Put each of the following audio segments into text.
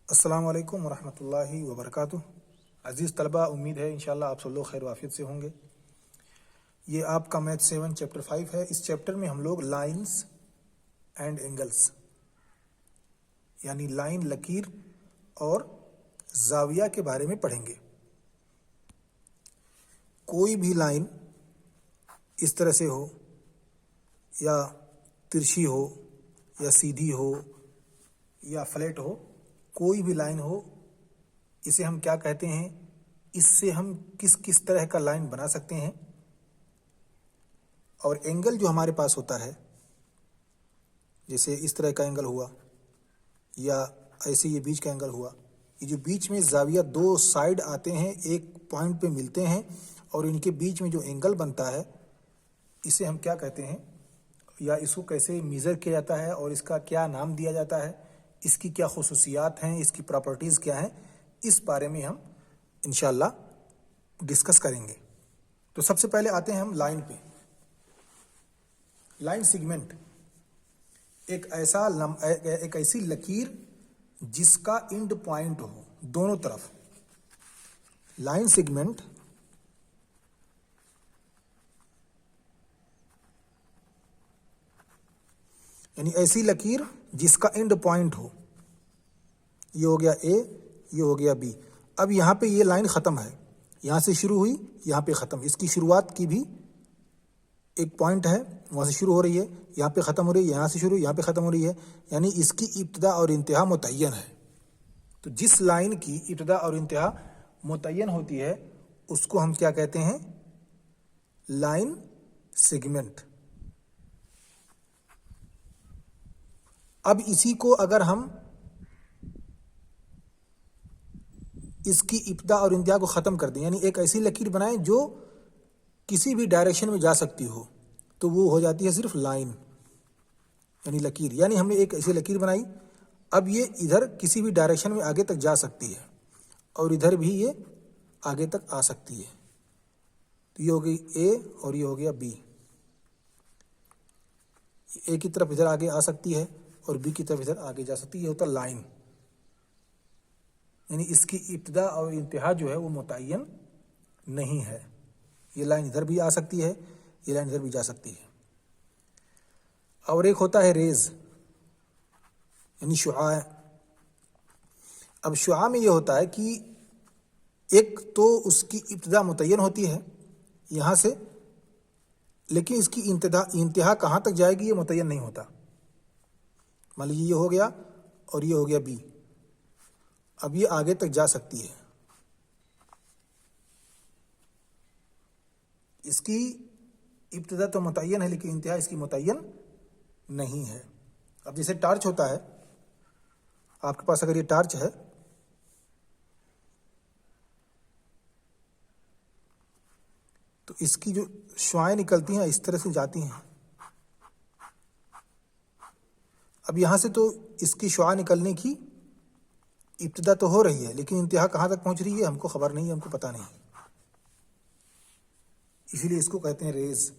अस्सलाम वालेकुम वरहमतुल्लाहि वबरकातुह। अज़ीज़ तलबा, उम्मीद है इंशाल्लाह आप सब लोग खैर वाफियत से होंगे। ये आपका मैथ 7 चैप्टर 5 है। इस चैप्टर में हम लोग लाइंस एंड एंगल्स यानी लाइन लकीर और जाविया के बारे में पढ़ेंगे। कोई भी लाइन इस तरह से हो या तिरछी हो या सीधी हो या फ्लैट हो, कोई भी लाइन हो, इसे हम क्या कहते हैं, इससे हम किस किस तरह का लाइन बना सकते हैं। और एंगल जो हमारे पास होता है, जैसे इस तरह का एंगल हुआ या ऐसे ये बीच का एंगल हुआ, ये जो बीच में जाविया दो साइड आते हैं, एक पॉइंट पे मिलते हैं और इनके बीच में जो एंगल बनता है, इसे हम क्या कहते हैं या इसको कैसे मेज़र किया जाता है और इसका क्या नाम दिया जाता है, इसकी क्या खुसूसियात हैं, इसकी प्रॉपर्टीज़ क्या हैं, इस बारे में हम इंशाल्लाह डिस्कस करेंगे। तो सबसे पहले आते हैं हम लाइन पे। लाइन सेगमेंट एक ऐसी लकीर जिसका एंड पॉइंट हो दोनों तरफ। लाइन सेगमेंट यानी ऐसी लकीर जिसका एंड पॉइंट हो। ये हो गया ए, ये हो गया बी। अब यहाँ पे ये लाइन ख़त्म है, यहाँ से शुरू हुई, यहाँ पे ख़त्म। इसकी शुरुआत की भी एक पॉइंट है, वहाँ से शुरू हो रही है, यहाँ पे ख़त्म हो रही है, यहाँ से शुरू, यहाँ पे ख़त्म हो रही है, यानी इसकी इब्तिदा और इंतहा मुतय्यन है। तो जिस लाइन की इब्तिदा और इंतहा मुतय्यन होती है उसको हम क्या कहते हैं, लाइन सेगमेंट। अब इसी को अगर हम इसकी इब्तिदा और इंतहा को ख़त्म कर दें, यानी एक ऐसी लकीर बनाएं जो किसी भी डायरेक्शन में जा सकती हो, तो वो हो जाती है सिर्फ लाइन यानी लकीर। यानी हमने एक ऐसी लकीर बनाई, अब ये इधर किसी भी डायरेक्शन में आगे तक जा सकती है और इधर भी ये आगे तक आ सकती है। तो ये हो गई ए और ये हो गया बी। ए की तरफ इधर आगे आ सकती है और बी की तरफ इधर आगे जा सकती है। ये होता लाइन, यानी इसकी इब्तिदा और इंतहा जो है वो मुतय्यन नहीं है। ये लाइन इधर भी आ सकती है, ये लाइन इधर भी जा सकती है। और एक होता है रेज यानी शुआ। अब शुआ में ये होता है कि एक तो उसकी इब्तिदा मुतय्यन होती है यहाँ से, लेकिन इसकी इंतहा कहाँ तक जाएगी ये मुतय्यन नहीं होता। मान लीजिए ये हो गया और ये हो गया बी, अब ये आगे तक जा सकती है। इसकी इब्तिदा तो मुतय्यन है लेकिन इंतहा इसकी मुतय्यन नहीं है। अब जैसे टार्च होता है, आपके पास अगर ये टार्च है तो इसकी जो शुआएं निकलती हैं इस तरह से जाती हैं। अब यहाँ से तो इसकी शुआ निकलने की इब्तिदा तो हो रही है, लेकिन इंतहा कहाँ तक पहुँच रही है हमको खबर नहीं है, हमको पता नहीं, इसीलिए इसको कहते हैं रेज।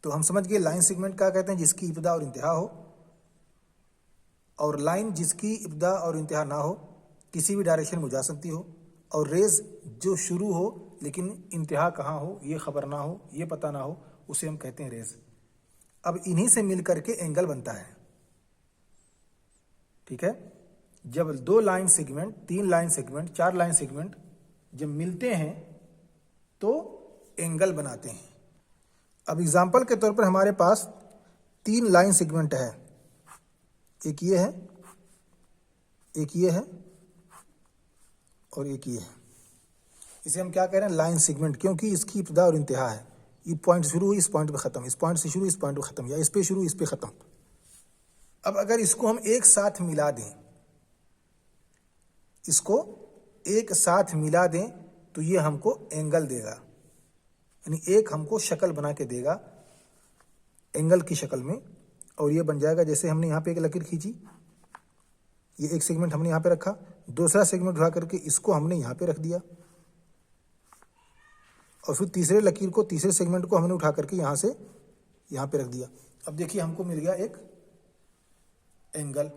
तो हम समझ गए लाइन सेगमेंट क्या कहते हैं, जिसकी इब्तिदा और इंतहा हो, और लाइन जिसकी इब्तिदा और इंतहा ना हो, किसी भी डायरेक्शन में जा सकती हो, और रेज जो शुरू हो लेकिन इंतहा कहाँ हो ये खबर ना हो, ये पता ना हो, उसे हम कहते हैं रेज। अब इन्हीं से मिल करके एंगल बनता है। ठीक है, जब दो लाइन सेगमेंट, तीन लाइन सेगमेंट, चार लाइन सेगमेंट जब मिलते हैं तो एंगल बनाते हैं। अब एग्जाम्पल के तौर पर हमारे पास तीन लाइन सेगमेंट है, एक ये है, एक ये है और एक ये है। इसे हम क्या कह रहे हैं, लाइन सेगमेंट, क्योंकि इसकी इब्तिदा और इंतहा है। ये पॉइंट शुरू हुई, इस पॉइंट पे ख़त्म, इस पॉइंट से शुरू, इस पॉइंट पे ख़त्म, या इस पे शुरू, इस पे ख़त्म। अब अगर इसको हम एक साथ मिला दें, इसको एक साथ मिला दें तो ये हमको एंगल देगा, यानी एक हमको शक्ल बना के देगा एंगल की शक्ल में। और ये बन जाएगा, जैसे हमने यहाँ पे एक लकीर खींची, ये एक सेगमेंट हमने यहाँ पे रखा, दूसरा सेगमेंट उठा करके इसको हमने यहाँ पे रख दिया, और फिर तीसरे लकीर को, तीसरे सेगमेंट को हमने उठा करके यहाँ से यहाँ पे रख दिया। अब देखिए हमको मिल गया एक एंगल।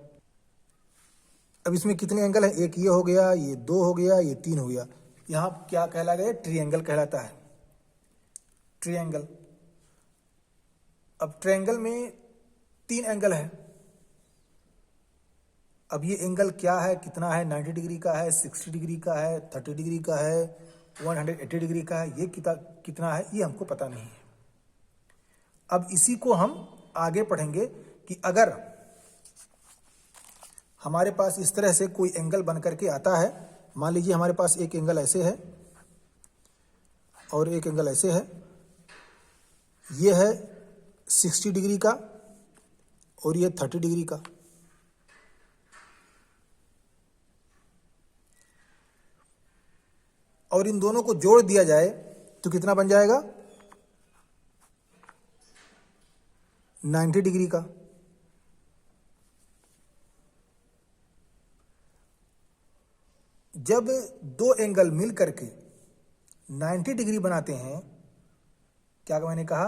अब इसमें कितने एंगल है, एक ये हो गया, ये 2 हो गया, ये 3 हो गया। यहां क्या कहला गया, ट्रायंगल कहलाता है, ट्रायंगल। अब ट्रायंगल में 3 एंगल है। अब ये एंगल क्या है, कितना है, 90 डिग्री का है, 60 डिग्री का है, 30 डिग्री का है, 180 डिग्री का है, ये कितना है, ये हमको पता नहीं है। अब इसी को हम आगे पढ़ेंगे कि अगर हमारे पास इस तरह से कोई एंगल बन करके आता है, मान लीजिए हमारे पास एक एंगल ऐसे है और एक एंगल ऐसे है, ये है 60 डिग्री का और ये 30 डिग्री का। और इन दोनों को जोड़ दिया जाए तो कितना बन जाएगा, 90 डिग्री का। जब 2 एंगल मिल करके 90 डिग्री बनाते हैं, क्या मैंने कहा,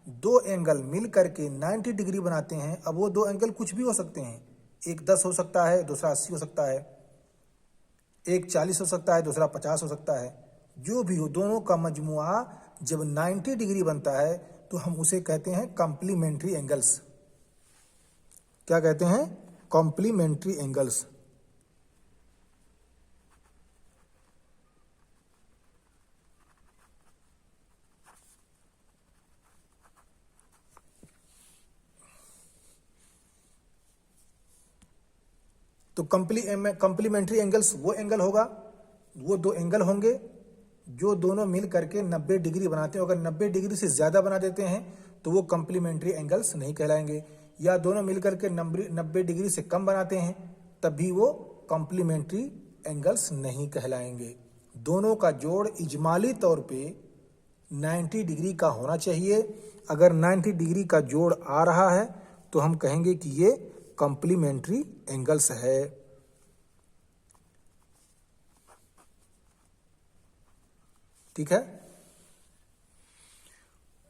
2 एंगल मिल करके 90 डिग्री बनाते हैं। अब वो 2 एंगल कुछ भी हो सकते हैं, एक 10 हो सकता है, दूसरा 80 हो सकता है, एक 40 हो सकता है, दूसरा 50 हो सकता है। जो भी हो, दोनों का मजमुआ जब 90 डिग्री बनता है तो हम उसे कहते हैं कॉम्प्लीमेंट्री एंगल्स। क्या कहते हैं, कॉम्प्लीमेंट्री एंगल्स। तो कॉम्प्लीमेंट्री एंगल्स वो एंगल होगा, वो 2 एंगल होंगे जो दोनों मिल करके 90 डिग्री बनाते हैं। अगर 90 डिग्री से ज़्यादा बना देते हैं तो वो कॉम्प्लीमेंट्री एंगल्स नहीं कहलाएंगे, या दोनों मिल करके 90 डिग्री से कम बनाते हैं तब भी वो कॉम्प्लीमेंट्री एंगल्स नहीं कहलाएंगे। दोनों का जोड़ इजमाली तौर पे 90 डिग्री का होना चाहिए। अगर 90 डिग्री का जोड़ आ रहा है तो हम कहेंगे कि ये कॉम्प्लीमेंट्री एंगल्स है। ठीक है।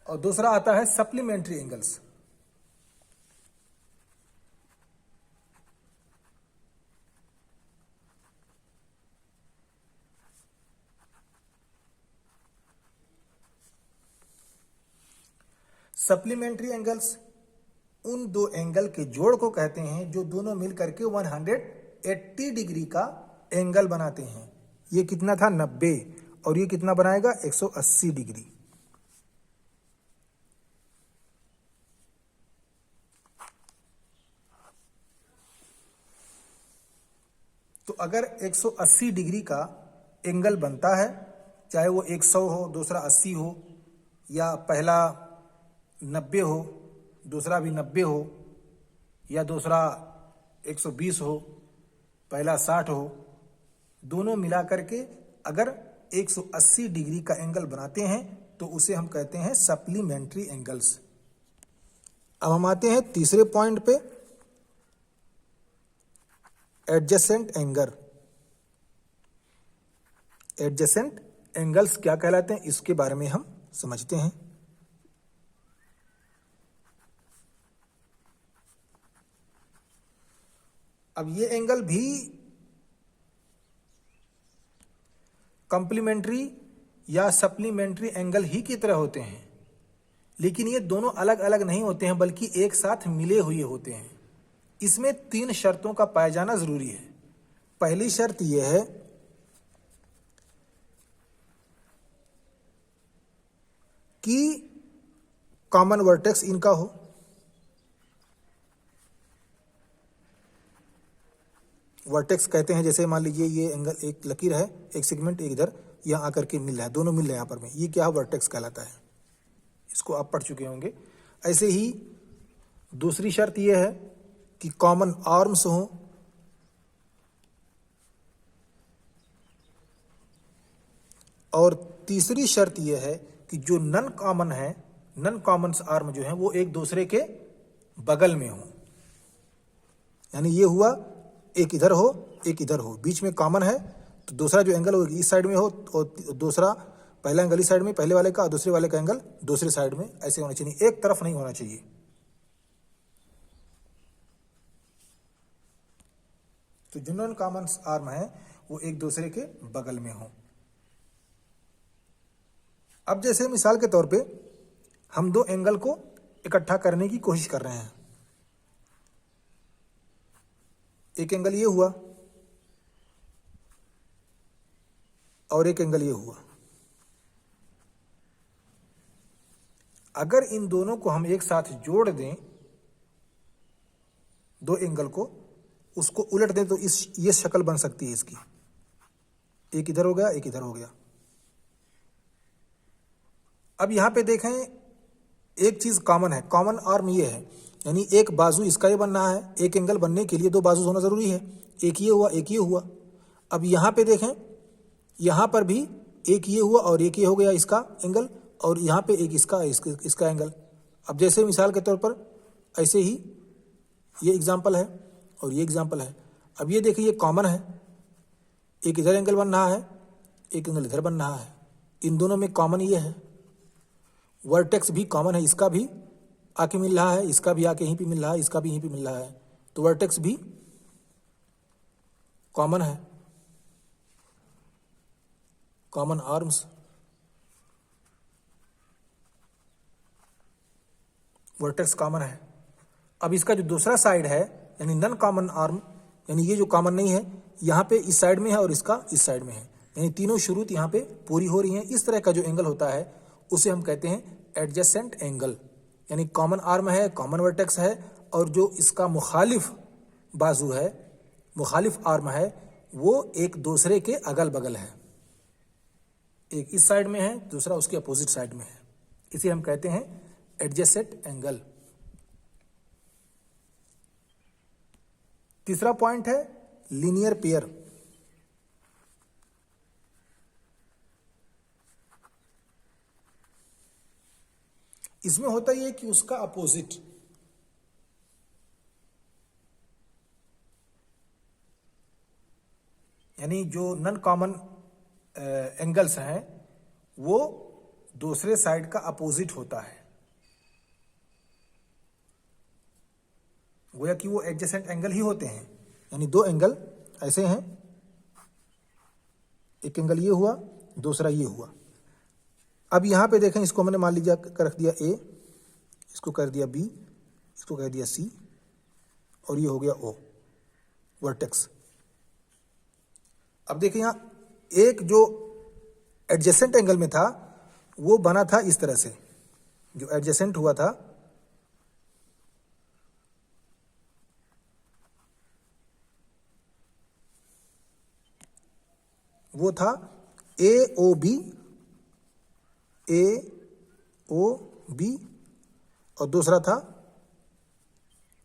और दूसरा आता है सप्लीमेंट्री एंगल्स। सप्लीमेंट्री एंगल्स उन 2 एंगल के जोड़ को कहते हैं जो दोनों मिल करके 180 डिग्री का एंगल बनाते हैं। ये कितना था, 90, और ये कितना बनाएगा, 180 डिग्री। तो अगर 180 डिग्री का एंगल बनता है, चाहे वो 100 हो, दूसरा 80 हो, या पहला 90 हो, दूसरा भी 90 हो, या दूसरा 120 हो, पहला 60 हो, दोनों मिला करके अगर 180 डिग्री का एंगल बनाते हैं तो उसे हम कहते हैं सप्लीमेंट्री एंगल्स। अब हम आते हैं तीसरे पॉइंट पे, एडजेसेंट एंगल। एडजेसेंट एंगल्स क्या कहलाते हैं, इसके बारे में हम समझते हैं। अब ये एंगल भी कॉम्प्लीमेंट्री या सप्लीमेंट्री एंगल ही की तरह होते हैं, लेकिन ये दोनों अलग अलग नहीं होते हैं बल्कि एक साथ मिले हुए होते हैं। इसमें 3 शर्तों का पाया जाना जरूरी है। पहली शर्त यह है कि कॉमन वर्टेक्स इनका हो। वर्टेक्स कहते हैं, जैसे मान लीजिए ये एंगल, एक लकीर है, एक सेगमेंट एक इधर, यहाँ आकर के मिल रहा है, दोनों मिल रहे हैं यहाँ पर में, ये क्या है, वर्टेक्स कहलाता है। इसको आप पढ़ चुके होंगे। ऐसे ही दूसरी शर्त यह है कि कॉमन आर्म्स हों, और तीसरी शर्त यह है कि जो नन कॉमन है, नन कॉमन आर्म जो है वो एक दूसरे के बगल में हो। यानी ये हुआ, एक इधर हो एक इधर हो, बीच में कॉमन है तो दूसरा जो एंगल हो इस साइड में हो, और दूसरा पहला एंगल इस साइड में पहले वाले का, और दूसरे वाले का एंगल दूसरे साइड में, ऐसे होना चाहिए, एक तरफ नहीं होना चाहिए। तो जो नॉन कॉमन आर्म है वो एक दूसरे के बगल में हो। अब जैसे मिसाल के तौर पे हम दो एंगल को इकट्ठा करने की कोशिश कर रहे हैं। एक एंगल ये हुआ और एक एंगल ये हुआ। अगर इन दोनों को हम एक साथ जोड़ दें, दो एंगल को, उसको उलट दें, तो ये शक्ल बन सकती है इसकी। एक इधर हो गया, एक इधर हो गया। अब यहां पे देखें, एक चीज कॉमन है, कॉमन आर्म ये है, यानी एक बाजू इसका ये बन रहा है। एक एंगल बनने के लिए दो बाजू होना जरूरी है। एक ये हुआ, एक ये हुआ। अब यहां पे देखें, यहां पर भी एक ये हुआ और एक ये हो गया इसका एंगल, और यहां पे एक इसका एंगल। अब जैसे मिसाल के तौर पर ऐसे ही ये एग्जाम्पल है और ये एग्जाम्पल है। अब ये देखिए, ये कॉमन है, एक इधर एंगल बन रहा है, एक एंगल इधर बन रहा है। इन दोनों में कॉमन ये है। वर्टेक्स भी कॉमन है, इसका भी आके मिल रहा है, इसका भी आके यहीं पे मिल रहा है, इसका भी यहीं पे मिल रहा है। तो वर्टेक्स भी कॉमन है, कॉमन आर्म्स। वर्टेक्स कॉमन है। अब इसका जो दूसरा साइड है, यानी नॉन कॉमन आर्म, यानी ये जो कॉमन नहीं है, यहाँ पे इस साइड में है और इसका इस साइड में है, यानी तीनों शुरूत यहाँ पे पूरी हो रही हैं। इस तरह का जो एंगल होता है उसे हम कहते हैं एडजेसेंट एंगल। यानी कॉमन आर्म है, कॉमन वर्टेक्स है, और जो इसका मुखालिफ बाजू है, मुखालिफ आर्म है, वो एक दूसरे के अगल बगल है। एक इस साइड में है, दूसरा उसके अपोजिट साइड में है। इसे हम कहते हैं एडजेसेंट एंगल। तीसरा पॉइंट है लीनियर पेयर। इसमें होता यह कि उसका अपोजिट, यानी जो नॉन कॉमन एंगल्स हैं वो दूसरे साइड का अपोजिट होता है। गोया कि वो एडजेसेंट एंगल ही होते हैं। यानी दो एंगल ऐसे हैं, एक एंगल ये हुआ, दूसरा ये हुआ। अब यहां पे देखें, इसको मैंने मान लीजिए कर रख दिया ए, इसको कर दिया बी, इसको कर दिया सी, और ये हो गया ओ, वर्टेक्स। अब देखिए, यहां एक जो एडजेसेंट एंगल में था वो बना था इस तरह से, जो एडजेसेंट हुआ था वो था ए ओ बी, ए ओ बी, और दूसरा था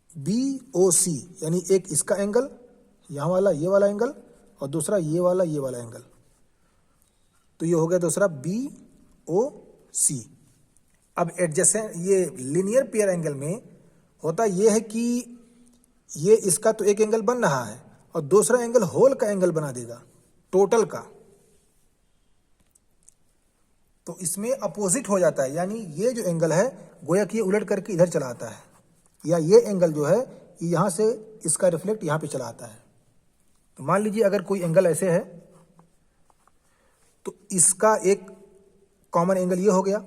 बी ओ सी, यानी एक इसका एंगल यहां वाला, ये वाला एंगल, और दूसरा ये वाला एंगल। तो ये हो गया दूसरा बी ओ सी। अब एडजेसेंट, ये लीनियर पेयर एंगल में होता यह है कि ये इसका तो एक एंगल बन रहा है और दूसरा एंगल होल का एंगल बना देगा, टोटल का। तो इसमें अपोजिट हो जाता है, यानी ये जो एंगल है गोया कि ये उलट करके इधर चला आता है, या ये एंगल जो है ये यहां से इसका रिफ्लेक्ट यहां पे चला आता है। तो मान लीजिए अगर कोई एंगल ऐसे है तो इसका एक कॉमन एंगल ये हो गया,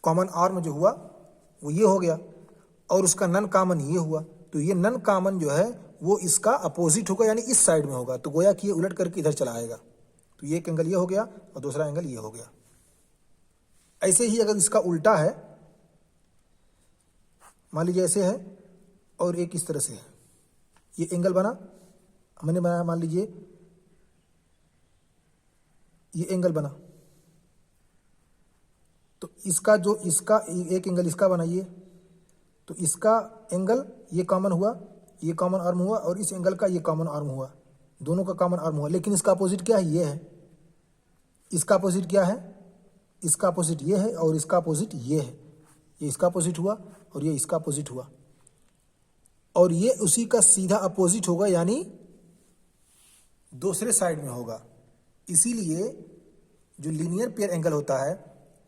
कॉमन आर्म जो हुआ वो ये हो गया, और उसका नन कॉमन ये हुआ। तो ये नन कॉमन जो है वो इसका अपोजिट होगा, यानी इस साइड में होगा। तो गोया कि ये उलट करके इधर चला आएगा। तो ये एक एंगल ये हो गया और दूसरा एंगल ये हो गया। ऐसे ही अगर इसका उल्टा है, मान लीजिए ऐसे है और एक इस तरह से है, ये एंगल बना, मैंने बनाया, मान लीजिए ये एंगल बना, तो इसका जो इसका एक एंगल इसका बना ये, तो इसका एंगल ये कॉमन हुआ, ये कॉमन आर्म हुआ, और इस एंगल का ये कॉमन आर्म हुआ, दोनों का कॉमन आर्म हुआ। लेकिन इसका अपोजिट क्या है, ये है। इसका अपोजिट क्या है, इसका अपोजिट ये है और इसका अपोजिट ये है। ये इसका अपोजिट हुआ और ये इसका अपोजिट हुआ, और ये उसी का सीधा अपोजिट होगा, यानी दूसरे साइड में होगा। इसीलिए जो लीनियर पेयर एंगल होता है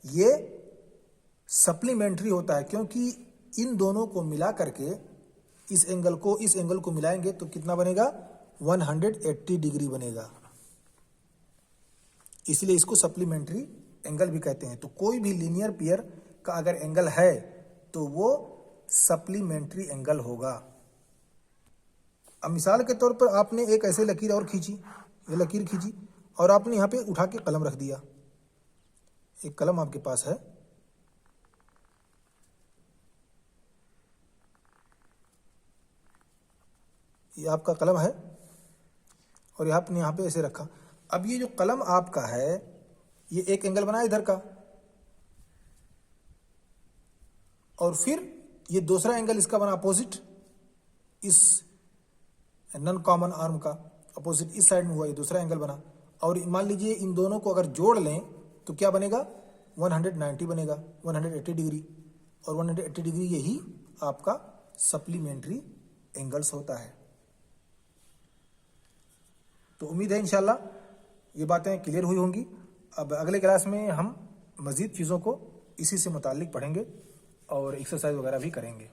ये सप्लीमेंट्री होता है, क्योंकि इन दोनों को मिला करके इस एंगल को मिलाएंगे तो कितना बनेगा, 180 डिग्री बनेगा। इसलिए इसको सप्लीमेंट्री एंगल भी कहते हैं। तो कोई भी लीनियर पेयर का अगर एंगल है तो वो सप्लीमेंट्री एंगल होगा। अब मिसाल के तौर पर आपने एक ऐसे लकीर और खींची, ये लकीर खींची और आपने यहाँ पे उठा के कलम रख दिया। एक कलम आपके पास है, ये आपका कलम है और आपने यहाँ पे ऐसे रखा। अब ये जो कलम आपका है ये एक एंगल बना इधर का, और फिर ये दूसरा एंगल इसका बना अपोजिट, इस नॉन कॉमन आर्म का अपोजिट इस साइड में हुआ, ये दूसरा एंगल बना। और मान लीजिए इन दोनों को अगर जोड़ लें तो क्या बनेगा, 190 बनेगा, 180 डिग्री। और 180 डिग्री यही आपका सप्लीमेंट्री एंगल्स होता है। तो उम्मीद है इंशाल्लाह ये बातें क्लियर हुई होंगी। अब अगले क्लास में हम मज़ीद चीज़ों को इसी से मुताल्लिक पढ़ेंगे और एक्सरसाइज वगैरह भी करेंगे।